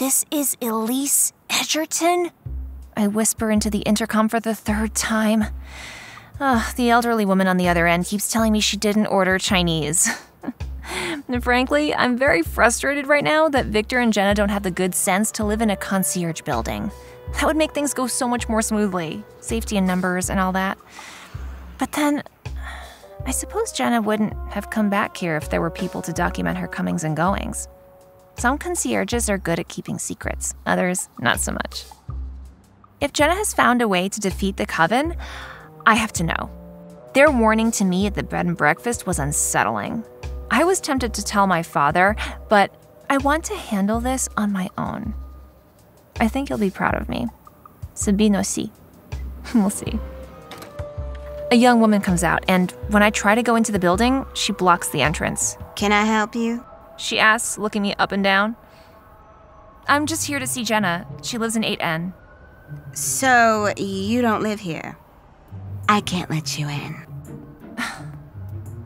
This is Elise Edgerton? I whisper into the intercom for the 3rd time. The elderly woman on the other end keeps telling me she didn't order Chinese. And frankly, I'm very frustrated right now that Victor and Jenna don't have the good sense to live in a concierge building. That would make things go so much more smoothly. Safety in numbers and all that. But then, I suppose Jenna wouldn't have come back here if there were people to document her comings and goings. Some concierges are good at keeping secrets, others not so much. If Jenna has found a way to defeat the Coven, I have to know. Their warning to me at the bed and breakfast was unsettling. I was tempted to tell my father, but I want to handle this on my own. I think he'll be proud of me. Sabine aussi. We'll see. A young woman comes out, and when I try to go into the building, she blocks the entrance. Can I help you? She asks, looking me up and down. I'm just here to see Jenna. She lives in 8N. So, you don't live here? I can't let you in.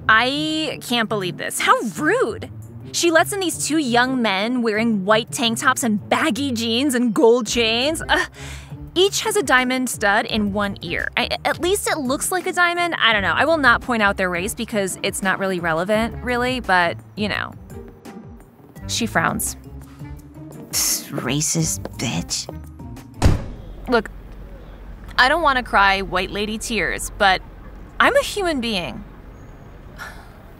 I can't believe this. How rude! She lets in these 2 young men wearing white tank tops and baggy jeans and gold chains. Each has a diamond stud in one ear. At least it looks like a diamond. I don't know. I will not point out their race because it's not really relevant, really, but, you know. She frowns. Racist bitch. Look, I don't want to cry white lady tears, but I'm a human being.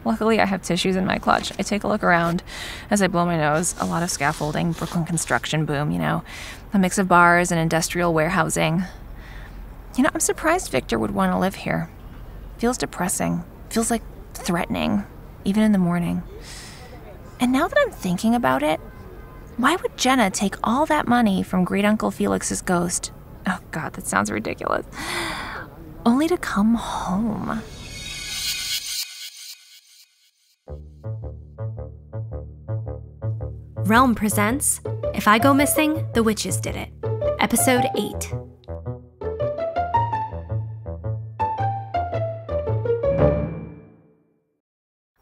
Luckily, I have tissues in my clutch. I take a look around as I blow my nose. A lot of scaffolding, Brooklyn construction boom, you know. A mix of bars and industrial warehousing. You know, I'm surprised Victor would want to live here. Feels depressing. Feels like threatening, even in the morning. And now that I'm thinking about it, why would Jenna take all that money from Great Uncle Felix's ghost? Oh God, that sounds ridiculous. Only to come home. Realm presents If I Go Missing, The Witches Did It. Episode 8.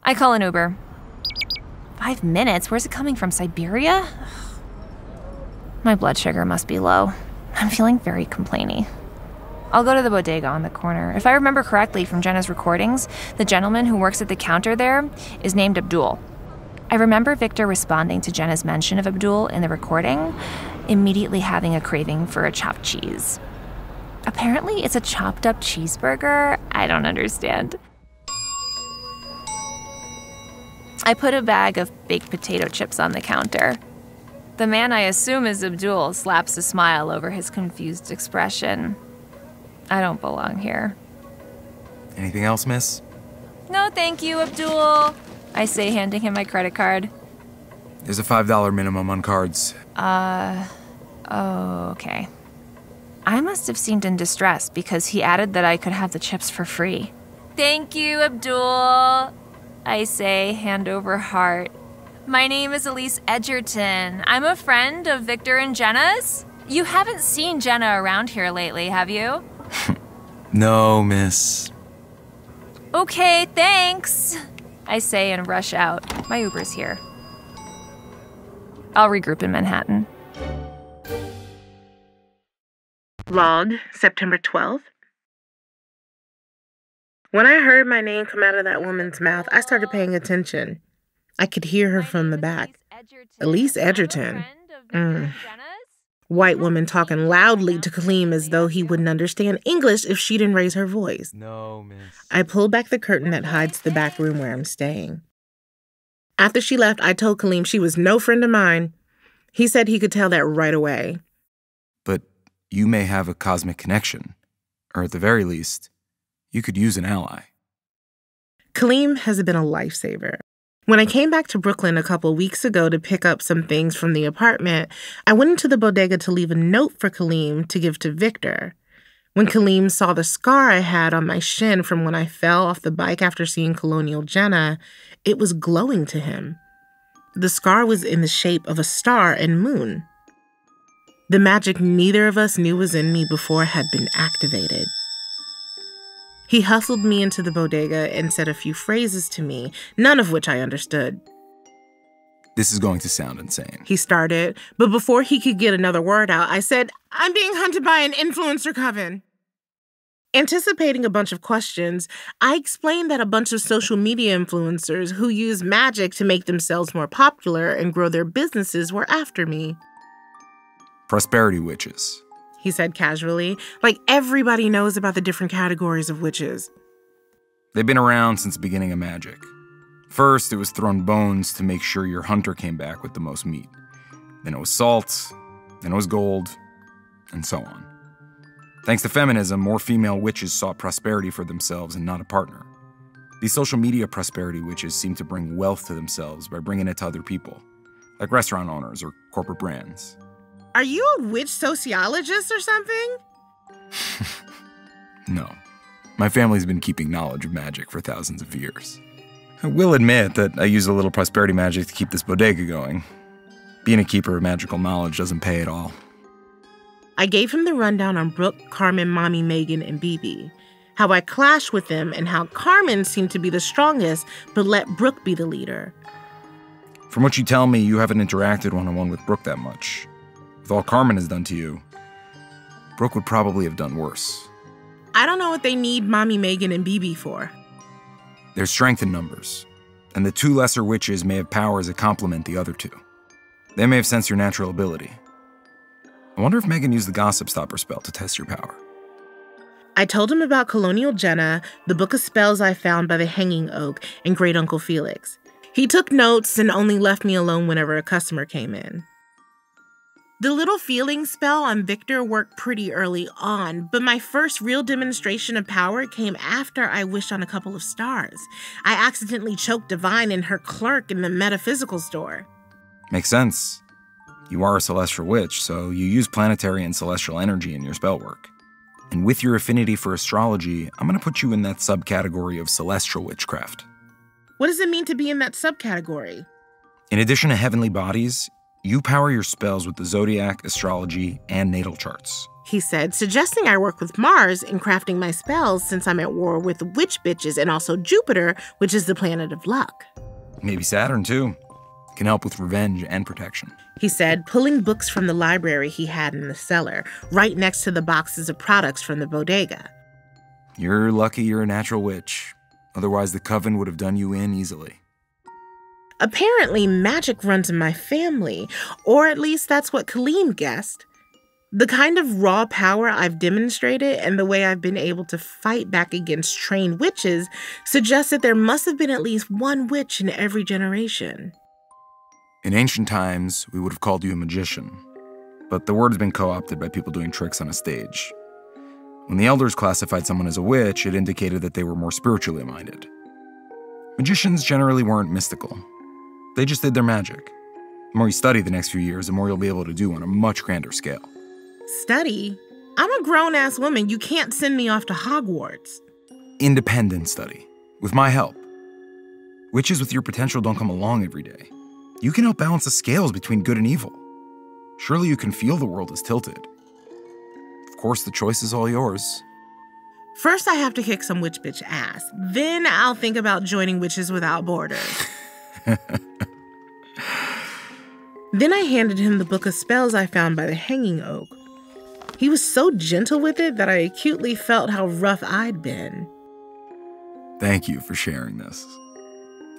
I call an Uber. 5 minutes? Where's it coming from? Siberia? My blood sugar must be low. I'm feeling very complainy. I'll go to the bodega on the corner. If I remember correctly from Jenna's recordings, the gentleman who works at the counter there is named Abdul. I remember Victor responding to Jenna's mention of Abdul in the recording, immediately having a craving for a chopped cheese. Apparently, it's a chopped up cheeseburger. I don't understand. I put a bag of baked potato chips on the counter. The man I assume is Abdul slaps a smile over his confused expression. I don't belong here. Anything else, miss? No, thank you, Abdul. I say, handing him my credit card. There's a $5 minimum on cards. Oh, okay. I must have seemed in distress because he added that I could have the chips for free. Thank you, Abdul. I say, hand over heart. My name is Elise Edgerton. I'm a friend of Victor and Jenna's. You haven't seen Jenna around here lately, have you? No, miss. Okay, thanks. I say and rush out. My Uber's here. I'll regroup in Manhattan. Log, September 12th. When I heard my name come out of that woman's mouth, I started paying attention. I could hear her from the back. Elise Edgerton. White woman talking loudly to Kaleem as though he wouldn't understand English if she didn't raise her voice. No, miss. I pulled back the curtain that hides the back room where I'm staying. After she left, I told Kaleem she was no friend of mine. He said he could tell that right away. But you may have a cosmic connection. Or at the very least, you could use an ally. Kaleem has been a lifesaver. When I came back to Brooklyn a couple weeks ago to pick up some things from the apartment, I went into the bodega to leave a note for Kaleem to give to Victor. When Kaleem saw the scar I had on my shin from when I fell off the bike after seeing Colonial Jenna, it was glowing to him. The scar was in the shape of a star and moon. The magic neither of us knew was in me before had been activated. He hustled me into the bodega and said a few phrases to me, none of which I understood. This is going to sound insane. He started, but before he could get another word out, I said, I'm being hunted by an influencer coven. Anticipating a bunch of questions, I explained that a bunch of social media influencers who use magic to make themselves more popular and grow their businesses were after me. Prosperity witches. He said casually, like everybody knows about the different categories of witches. They've been around since the beginning of magic. First, it was throwing bones to make sure your hunter came back with the most meat. Then it was salt, then it was gold, and so on. Thanks to feminism, more female witches sought prosperity for themselves and not a partner. These social media prosperity witches seem to bring wealth to themselves by bringing it to other people, like restaurant owners or corporate brands. Are you a witch sociologist or something? No. My family's been keeping knowledge of magic for thousands of years. I will admit that I use a little prosperity magic to keep this bodega going. Being a keeper of magical knowledge doesn't pay at all. I gave him the rundown on Brooke, Carmen, Mommy, Megan, and BB. How I clashed with them and how Carmen seemed to be the strongest, but let Brooke be the leader. From what you tell me, you haven't interacted one-on-one with Brooke that much. With all Carmen has done to you, Brooke would probably have done worse. I don't know what they need Mommy, Megan, and BB for. There's strength in numbers, and the two lesser witches may have powers that complement the other two. They may have sensed your natural ability. I wonder if Megan used the Gossip Stopper spell to test your power. I told him about Colonial Jenna, the book of spells I found by the Hanging Oak, and Great Uncle Felix. He took notes and only left me alone whenever a customer came in. The little feeling spell on Victor worked pretty early on, but my first real demonstration of power came after I wished on a couple of stars. I accidentally choked Divine and her clerk in the metaphysical store. Makes sense. You are a celestial witch, so you use planetary and celestial energy in your spell work. And with your affinity for astrology, I'm going to put you in that subcategory of celestial witchcraft. What does it mean to be in that subcategory? In addition to heavenly bodies, you power your spells with the zodiac, astrology, and natal charts. He said, suggesting I work with Mars in crafting my spells since I'm at war with witch bitches and also Jupiter, which is the planet of luck. Maybe Saturn, too. Can help with revenge and protection. He said, pulling books from the library he had in the cellar, right next to the boxes of products from the bodega. You're lucky you're a natural witch. Otherwise, the coven would have done you in easily. Apparently, magic runs in my family, or at least that's what Kaleem guessed. The kind of raw power I've demonstrated and the way I've been able to fight back against trained witches suggests that there must have been at least one witch in every generation. In ancient times, we would have called you a magician, but the word has been co-opted by people doing tricks on a stage. When the elders classified someone as a witch, it indicated that they were more spiritually minded. Magicians generally weren't mystical. They just did their magic. The more you study the next few years, the more you'll be able to do on a much grander scale. Study? I'm a grown-ass woman. You can't send me off to Hogwarts. Independent study, with my help. Witches with your potential don't come along every day. You can help balance the scales between good and evil. Surely you can feel the world is tilted. Of course, the choice is all yours. First, I have to kick some witch bitch ass. Then I'll think about joining Witches Without Borders. Then I handed him the book of spells I found by the Hanging Oak. He was so gentle with it that I acutely felt how rough I'd been. Thank you for sharing this.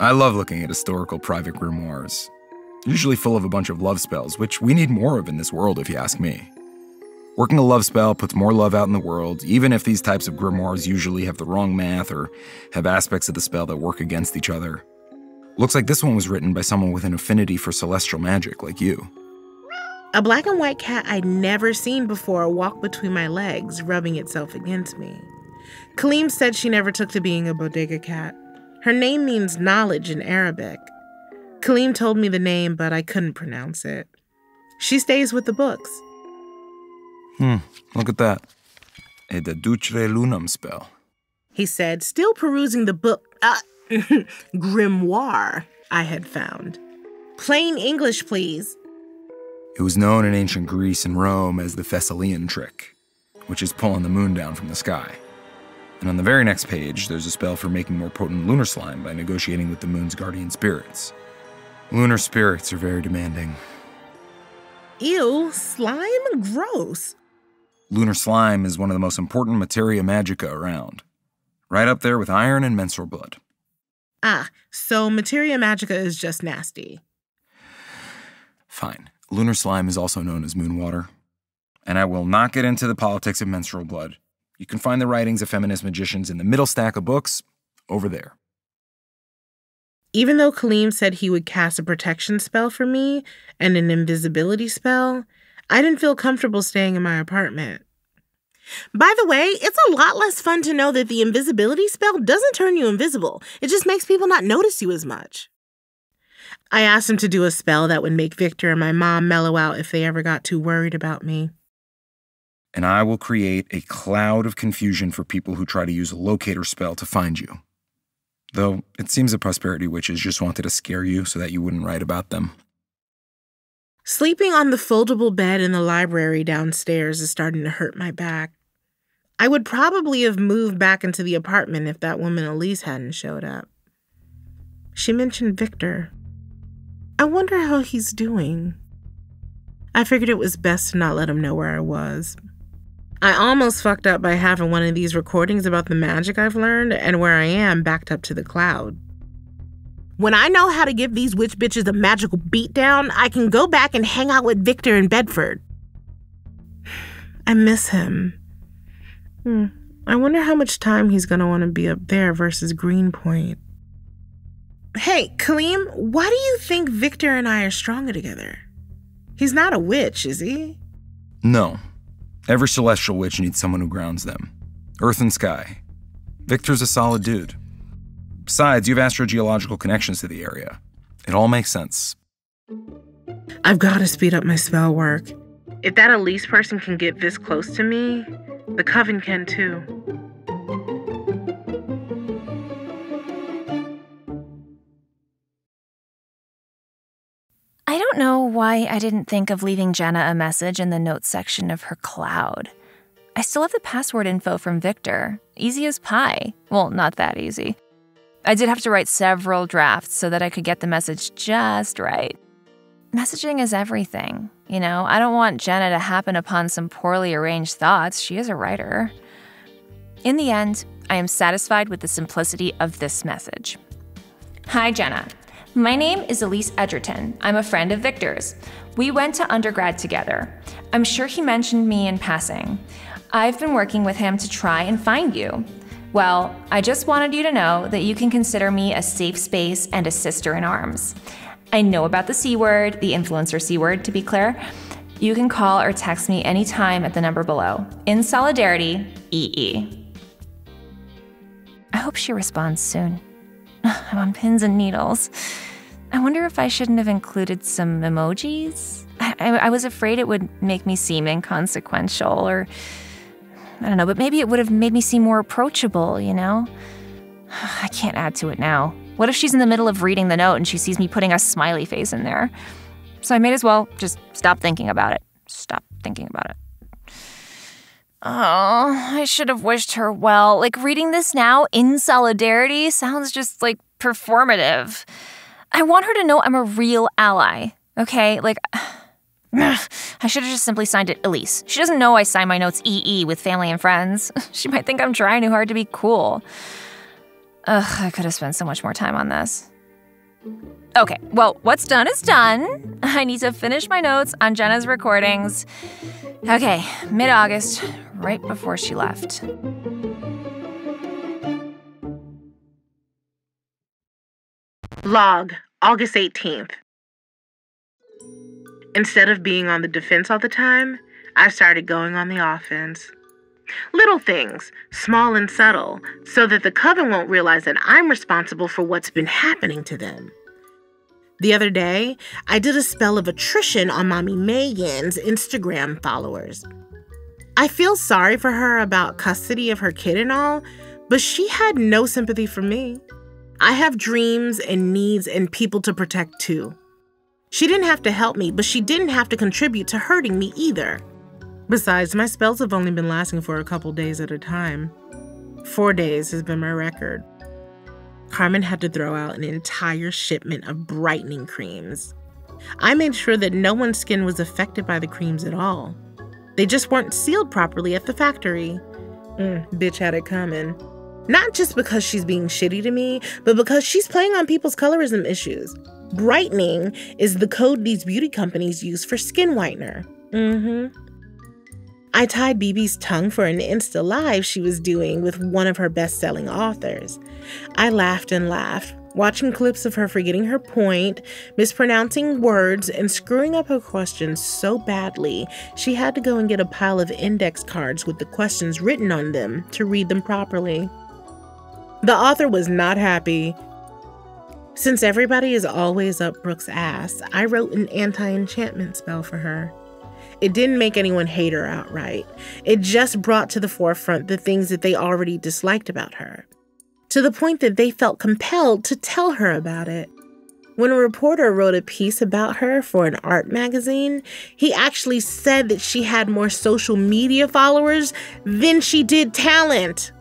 I love looking at historical private grimoires, usually full of a bunch of love spells, which we need more of in this world if you ask me. Working a love spell puts more love out in the world, even if these types of grimoires usually have the wrong math or have aspects of the spell that work against each other. Looks like this one was written by someone with an affinity for celestial magic like you. A black and white cat I'd never seen before walked between my legs, rubbing itself against me. Kaleem said she never took to being a bodega cat. Her name means knowledge in Arabic. Kaleem told me the name, but I couldn't pronounce it. She stays with the books. Look at that. A Deducere Lunam spell. He said, still perusing the book, grimoire I had found. Plain English, please. It was known in ancient Greece and Rome as the Thessalian trick, which is pulling the moon down from the sky. And on the very next page, there's a spell for making more potent lunar slime by negotiating with the moon's guardian spirits. Lunar spirits are very demanding. Ew, slime? Gross. Lunar slime is one of the most important materia magica around. Right up there with iron and menstrual blood. Ah, so materia magica is just nasty. Fine. Lunar slime is also known as moon water. And I will not get into the politics of menstrual blood. You can find the writings of feminist magicians in the middle stack of books over there. Even though Kaleem said he would cast a protection spell for me and an invisibility spell, I didn't feel comfortable staying in my apartment. By the way, it's a lot less fun to know that the invisibility spell doesn't turn you invisible. It just makes people not notice you as much. I asked him to do a spell that would make Victor and my mom mellow out if they ever got too worried about me. And I will create a cloud of confusion for people who try to use a locator spell to find you. Though, it seems the prosperity witches just wanted to scare you so that you wouldn't write about them. Sleeping on the foldable bed in the library downstairs is starting to hurt my back. I would probably have moved back into the apartment if that woman Elise hadn't showed up. She mentioned Victor. I wonder how he's doing. I figured it was best to not let him know where I was. I almost fucked up by having one of these recordings about the magic I've learned and where I am backed up to the cloud. When I know how to give these witch bitches a magical beatdown, I can go back and hang out with Victor in Bedford. I miss him. I wonder how much time he's going to want to be up there versus Greenpoint. Hey, Kaleem, why do you think Victor and I are stronger together? He's not a witch, is he? No. Every celestial witch needs someone who grounds them. Earth and sky. Victor's a solid dude. Besides, you have astrogeological connections to the area. It all makes sense. I've got to speed up my spell work. If that Elise person can get this close to me, the Coven can too. I don't know why I didn't think of leaving Jenna a message in the notes section of her cloud. I still have the password info from Victor. Easy as pie. Well, not that easy. I did have to write several drafts so that I could get the message just right. Messaging is everything, you know? I don't want Jenna to happen upon some poorly arranged thoughts. She is a writer. In the end, I am satisfied with the simplicity of this message. Hi, Jenna. My name is Elise Edgerton. I'm a friend of Victor's. We went to undergrad together. I'm sure he mentioned me in passing. I've been working with him to try and find you. Well, I just wanted you to know that you can consider me a safe space and a sister in arms. I know about the C word, the influencer C word, to be clear. You can call or text me anytime at the number below. In solidarity, EE. I hope she responds soon. I'm on pins and needles. I wonder if I shouldn't have included some emojis? I was afraid it would make me seem inconsequential, or I don't know, but maybe it would have made me seem more approachable, you know? I can't add to it now. What if she's in the middle of reading the note and she sees me putting a smiley face in there? So I may as well just stop thinking about it. Stop thinking about it. Oh, I should have wished her well. Like, reading this now in solidarity sounds just, like, performative. I want her to know I'm a real ally, okay? Like, I should have just simply signed it Elise. She doesn't know I sign my notes EE with family and friends. She might think I'm trying too hard to be cool. Ugh, I could have spent so much more time on this. Okay, well, what's done is done. I need to finish my notes on Jenna's recordings. Okay, mid-August, right before she left. Log, August 18th. Instead of being on the defense all the time, I started going on the offense. Little things, small and subtle, so that the Coven won't realize that I'm responsible for what's been happening to them. The other day, I did a spell of attrition on Mommy Megan's Instagram followers. I feel sorry for her about custody of her kid and all, but she had no sympathy for me. I have dreams and needs and people to protect too. She didn't have to help me, but she didn't have to contribute to hurting me either. Besides, my spells have only been lasting for a couple days at a time. 4 days has been my record. Carmen had to throw out an entire shipment of brightening creams. I made sure that no one's skin was affected by the creams at all. They just weren't sealed properly at the factory. Bitch had it coming. Not just because she's being shitty to me, but because she's playing on people's colorism issues. Brightening is the code these beauty companies use for skin whitener. I tied BB's tongue for an Insta Live she was doing with one of her best-selling authors. I laughed and laughed, watching clips of her forgetting her point, mispronouncing words, and screwing up her questions so badly she had to go and get a pile of index cards with the questions written on them to read them properly. The author was not happy. Since everybody is always up Brooke's ass, I wrote an anti-enchantment spell for her. It didn't make anyone hate her outright. It just brought to the forefront the things that they already disliked about her, to the point that they felt compelled to tell her about it. When a reporter wrote a piece about her for an art magazine, he actually said that she had more social media followers than she did talent.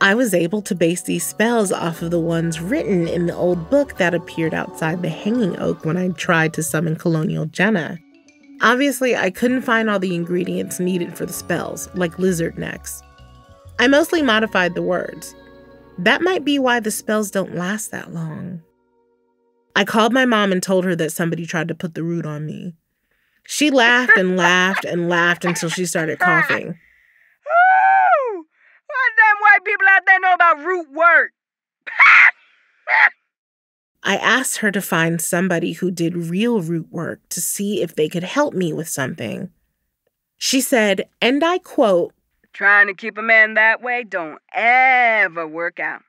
I was able to base these spells off of the ones written in the old book that appeared outside the hanging oak when I tried to summon Colonial Jenna. Obviously, I couldn't find all the ingredients needed for the spells, like lizard necks. I mostly modified the words. That might be why the spells don't last that long. I called my mom and told her that somebody tried to put the root on me. She laughed and laughed and laughed until she started coughing. Ooh! What damn white people out there know about root work? I asked her to find somebody who did real root work to see if they could help me with something. She said, and I quote, "Trying to keep a man that way don't ever work out."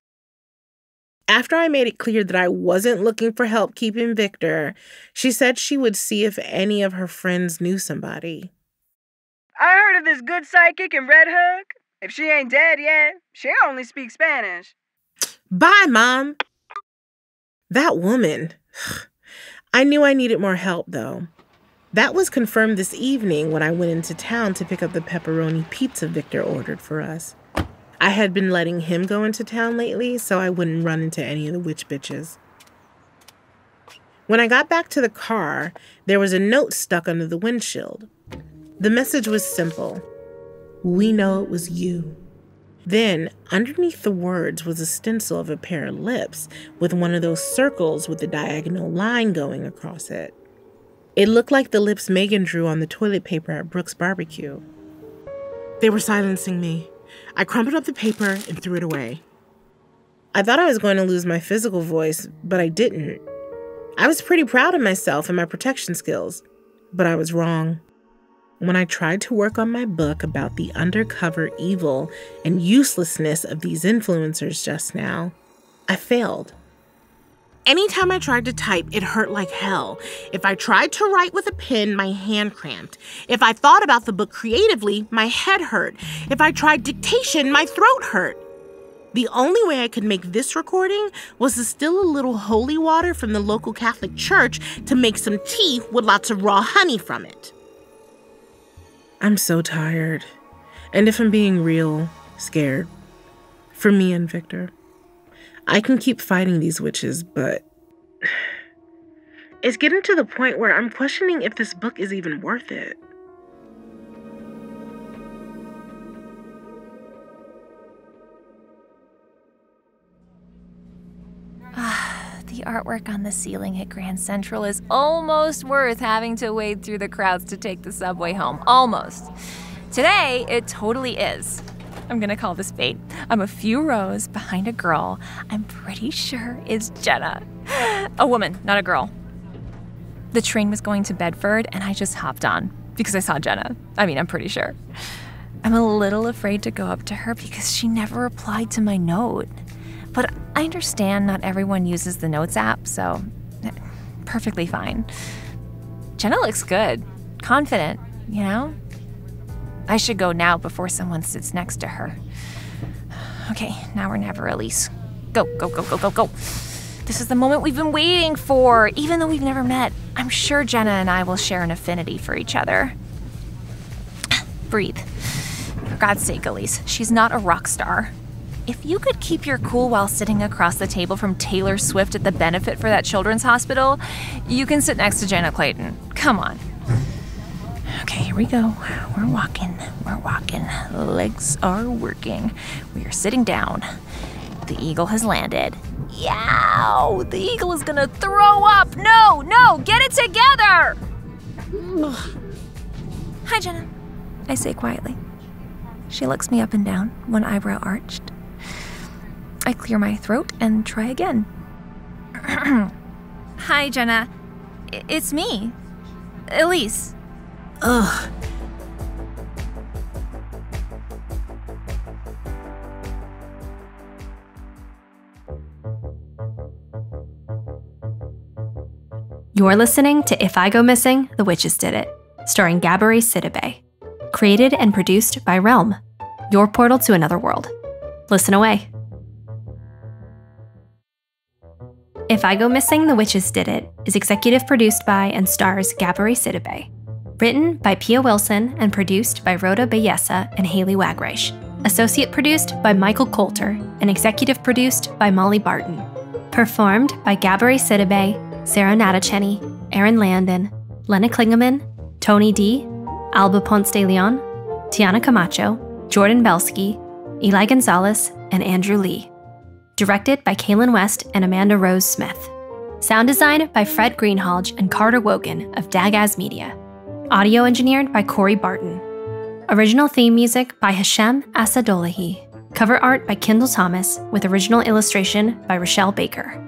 After I made it clear that I wasn't looking for help keeping Victor, she said she would see if any of her friends knew somebody. I heard of this good psychic in Red Hook. If she ain't dead yet, she only speaks Spanish. Bye, Mom. That woman. I knew I needed more help, though. That was confirmed this evening when I went into town to pick up the pepperoni pizza Victor ordered for us. I had been letting him go into town lately so I wouldn't run into any of the witch bitches. When I got back to the car, there was a note stuck under the windshield. The message was simple. We know it was you. Then, underneath the words was a stencil of a pair of lips with one of those circles with a diagonal line going across it. It looked like the lips Megan drew on the toilet paper at Brooke's barbecue. They were silencing me. I crumpled up the paper and threw it away. I thought I was going to lose my physical voice, but I didn't. I was pretty proud of myself and my protection skills, but I was wrong. When I tried to work on my book about the undercover evil and uselessness of these influencers just now, I failed. Anytime I tried to type, it hurt like hell. If I tried to write with a pen, my hand cramped. If I thought about the book creatively, my head hurt. If I tried dictation, my throat hurt. The only way I could make this recording was to steal a little holy water from the local Catholic church to make some tea with lots of raw honey from it. I'm so tired, and if I'm being real, scared. For me and Victor. I can keep fighting these witches, but it's getting to the point where I'm questioning if this book is even worth it. The artwork on the ceiling at Grand Central is almost worth having to wade through the crowds to take the subway home. Almost. Today, it totally is. I'm gonna call this fate. I'm a few rows behind a girl I'm pretty sure is Jenna. A woman, not a girl. The train was going to Bedford and I just hopped on because I saw Jenna. I'm pretty sure. I'm a little afraid to go up to her because she never replied to my note. But I understand not everyone uses the Notes app, so perfectly fine. Jenna looks good, confident, you know? I should go now before someone sits next to her. Okay, now or never, Elise. Go, go, go, go, go, go. This is the moment we've been waiting for, even though we've never met. I'm sure Jenna and I will share an affinity for each other. Breathe. For God's sake, Elise, she's not a rock star. if you could keep your cool while sitting across the table from Taylor Swift at the benefit for that children's hospital, you can sit next to Jenna Clayton. Come on. Okay, here we go. We're walking. Legs are working. We are sitting down. The eagle has landed. Yow! The eagle is gonna throw up! No! Get it together! Hi, Jenna, I say quietly. She looks me up and down, one eyebrow arched. I clear my throat and try again. Hi, Jenna. It's me, Elise. Ugh. You're listening to If I Go Missing, The Witches Did It, starring Gabourey Sidibe. Created and produced by Realm, your portal to another world. Listen away. If I Go Missing, The Witches Did It is executive produced by and stars Gabourey Sidibe. Written by Pia Wilson and produced by Rhoda Bayessa and Haley Wagreich. Associate produced by Michael Coulter and executive produced by Molly Barton. Performed by Gabourey Sidibe, Sarah Natacheni, Aaron Landon, Lena Klingeman, Tony D., Alba Ponce de Leon, Tiana Camacho, Jordan Belsky, Eli Gonzalez, and Andrew Lee. Directed by Kaylin West and Amanda Rose Smith. Sound design by Fred Greenhalgh and Carter Wogan of Dagaz Media. Audio engineered by Corey Barton. Original theme music by Hashem Asadolahi. Cover art by Kendall Thomas with original illustration by Rochelle Baker.